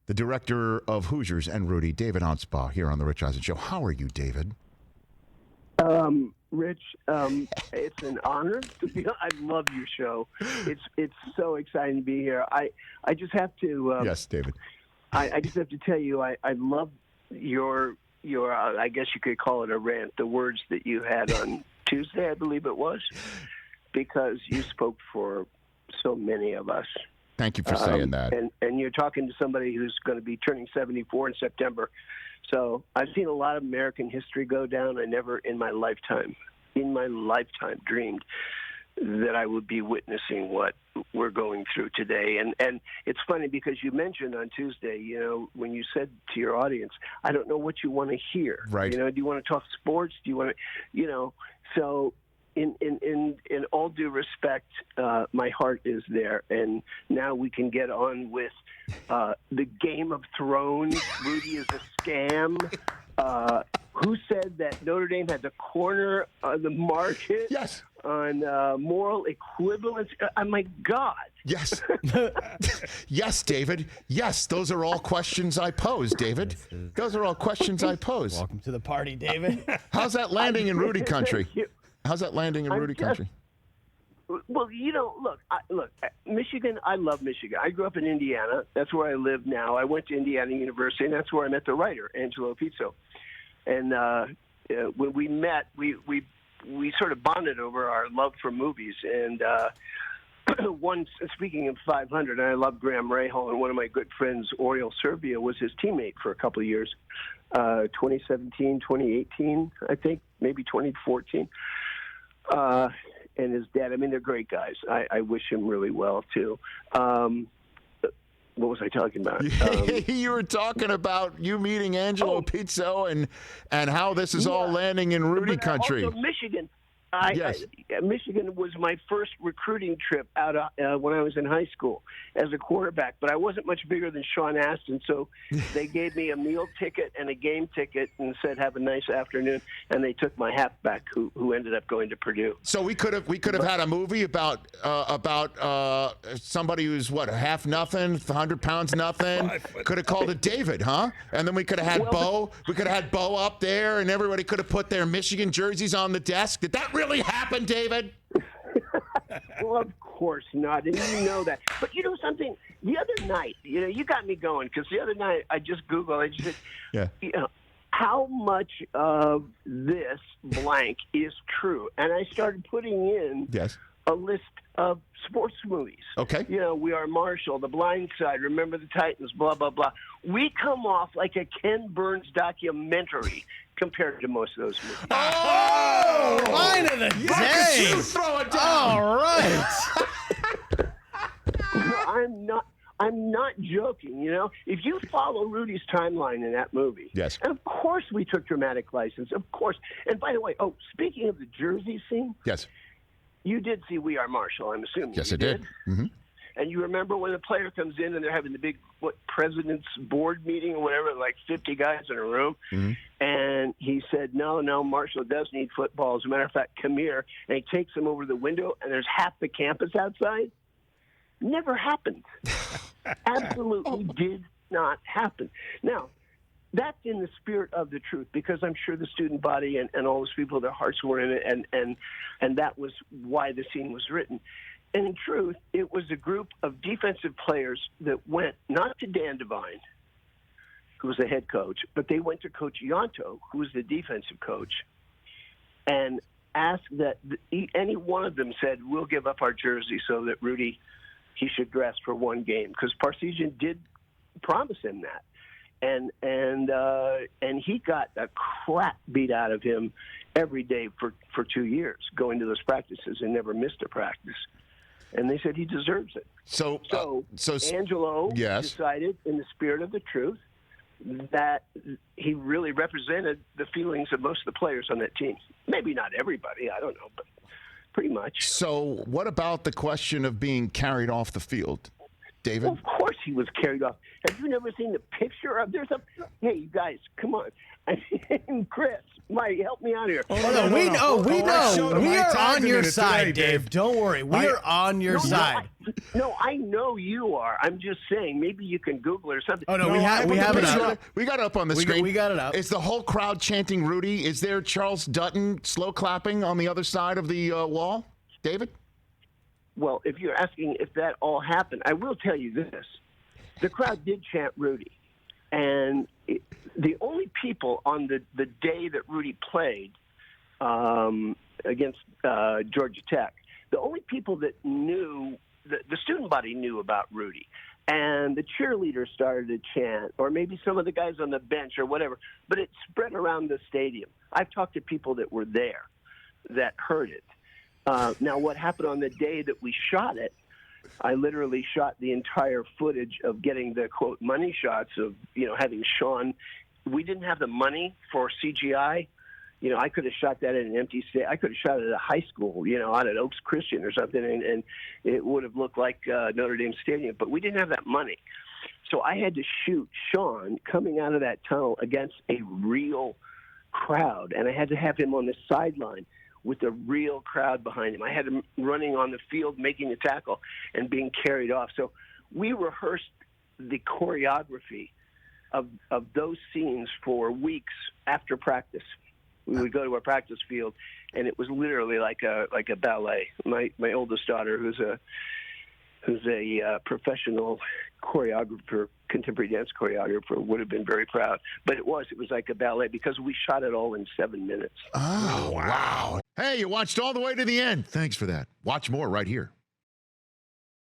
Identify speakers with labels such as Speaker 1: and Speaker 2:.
Speaker 1: the director of Hoosiers and Rudy, David Anspaugh, here on the Rich Eisen Show. How are you, David?
Speaker 2: Rich, it's an honor to be. I love your show. It's so exciting to be here. I just have to.
Speaker 1: Yes, David.
Speaker 2: I just have to tell you, I love your I guess you could call it a rant. The words that you had on Tuesday, I believe it was, because you spoke for so many of us.
Speaker 1: Thank you for saying that.
Speaker 2: And you're talking to somebody who's going to be turning 74 in September. So I've seen a lot of American history go down. I never in my lifetime dreamed that I would be witnessing what we're going through today. And it's funny because you mentioned on Tuesday, when you said to your audience, I don't know what you want to hear.
Speaker 1: Right.
Speaker 2: Do you want to talk sports? Do you want to, so in all due respect, my heart is there. And now we can get on with the Game of Thrones. Rudy is a scam. Who said that Notre Dame had the corner of the market?
Speaker 1: Yes.
Speaker 2: On moral equivalence? Oh, my God.
Speaker 1: Yes. Yes, David. Yes, those are all questions I pose, David. Those are all questions I pose.
Speaker 3: Welcome to the party, David.
Speaker 1: How's that landing in Rudy country? How's that landing in Rudy country?
Speaker 2: Well, look, Michigan, I love Michigan. I grew up in Indiana. That's where I live now. I went to Indiana University, and that's where I met the writer, Angelo Pizzo. And when we met, we sort of bonded over our love for movies. And speaking of 500, I love Graham Rahal, and one of my good friends, Oriol Servia, was his teammate for a couple of years, 2017, 2018, I think, maybe 2014. And his dad, they're great guys. I wish him really well, too. What was I talking about?
Speaker 1: You were talking about you meeting Angelo Pizzo and how this is all landing in Rudy country.
Speaker 2: Also, Michigan.
Speaker 1: Yes.
Speaker 2: Michigan was my first recruiting trip out when I was in high school as a quarterback, but I wasn't much bigger than Sean Astin, so they gave me a meal ticket and a game ticket and said, have a nice afternoon, and they took my halfback who ended up going to Purdue.
Speaker 1: So we could have had a movie about somebody who's half nothing, 100 pounds nothing. Could have called it David, huh? And then we could have had Bo. We could have had Bo up there, and everybody could have put their Michigan jerseys on the desk. Did that really happen, David?
Speaker 2: Well, of course not, and you know that. But you know something? The other night, you got me going, because the other night I just Googled, I just said, how much of this blank is true? And I started putting in a list of sports movies.
Speaker 1: Okay.
Speaker 2: We Are Marshall, The Blind Side, Remember the Titans, blah, blah, blah. We come off like a Ken Burns documentary compared to most of those movies.
Speaker 3: Oh! Line of the day!
Speaker 1: You throw it down.
Speaker 3: All right.
Speaker 2: I'm not joking, If you follow Rudy's timeline in that movie,
Speaker 1: yes.
Speaker 2: And of course we took dramatic license, of course. And by the way, speaking of the jersey scene,
Speaker 1: yes,
Speaker 2: you did see We Are Marshall, I'm assuming.
Speaker 1: Yes,
Speaker 2: you
Speaker 1: I did. Mm-hmm.
Speaker 2: And you remember when the player comes in and they're having the big president's board meeting or whatever, like 50 guys in a room, and he said, no, Marshall does need football. As a matter of fact, come here. And he takes him over the window, and there's half the campus outside. Never happened. Absolutely did not happen. Now, that's in the spirit of the truth, because I'm sure the student body and all those people, their hearts were in it, and that was why the scene was written. And in truth, it was a group of defensive players that went not to Dan Devine, who was the head coach, but they went to Coach Ianto, who was the defensive coach, and asked that any one of them said, we'll give up our jersey so that Rudy, he should dress for one game, because Parseghian did promise him that. And he got a crap beat out of him every day for 2 years, going to those practices and never missed a practice. And they said he deserves it. So Angelo decided, in the spirit of the truth, that he really represented the feelings of most of the players on that team. Maybe not everybody, I don't know, but pretty much.
Speaker 1: So what about the question of being carried off the field? David?
Speaker 2: Well, of course he was carried off. Have you never seen the picture of? There's a. Hey, you guys, come on. I mean, Chris, Mike, help me out here.
Speaker 3: We know. We are on your side,
Speaker 4: today,
Speaker 3: Dave. Don't worry. We are on your side.
Speaker 2: No, I know you are. I'm just saying, maybe you can Google it or something.
Speaker 3: Oh, no, we have it up.
Speaker 1: We got it up on the screen.
Speaker 3: We got it up.
Speaker 1: Is the whole crowd chanting Rudy? Is there Charles Dutton slow clapping on the other side of the wall? David?
Speaker 2: Well, if you're asking if that all happened, I will tell you this. The crowd did chant Rudy. And the only people on the day that Rudy played against Georgia Tech, the only people that knew, the student body knew about Rudy. And the cheerleaders started to chant, or maybe some of the guys on the bench or whatever. But it spread around the stadium. I've talked to people that were there that heard it. Now, what happened on the day that we shot it, I literally shot the entire footage of getting the, quote, money shots of, having Sean. We didn't have the money for CGI. I could have shot that at an empty state. I could have shot it at a high school, out at Oaks Christian or something, and it would have looked like Notre Dame Stadium. But we didn't have that money. So I had to shoot Sean coming out of that tunnel against a real crowd, and I had to have him on the sideline with a real crowd behind him. I had him running on the field, making a tackle, and being carried off. So we rehearsed the choreography of those scenes for weeks after practice. We would go to our practice field, and it was literally like a ballet. My oldest daughter, who's a professional choreographer, contemporary dance choreographer, would have been very proud. But it was like a ballet because we shot it all in 7 minutes.
Speaker 1: Oh, wow. Hey, you watched all the way to the end. Thanks for that. Watch more right here.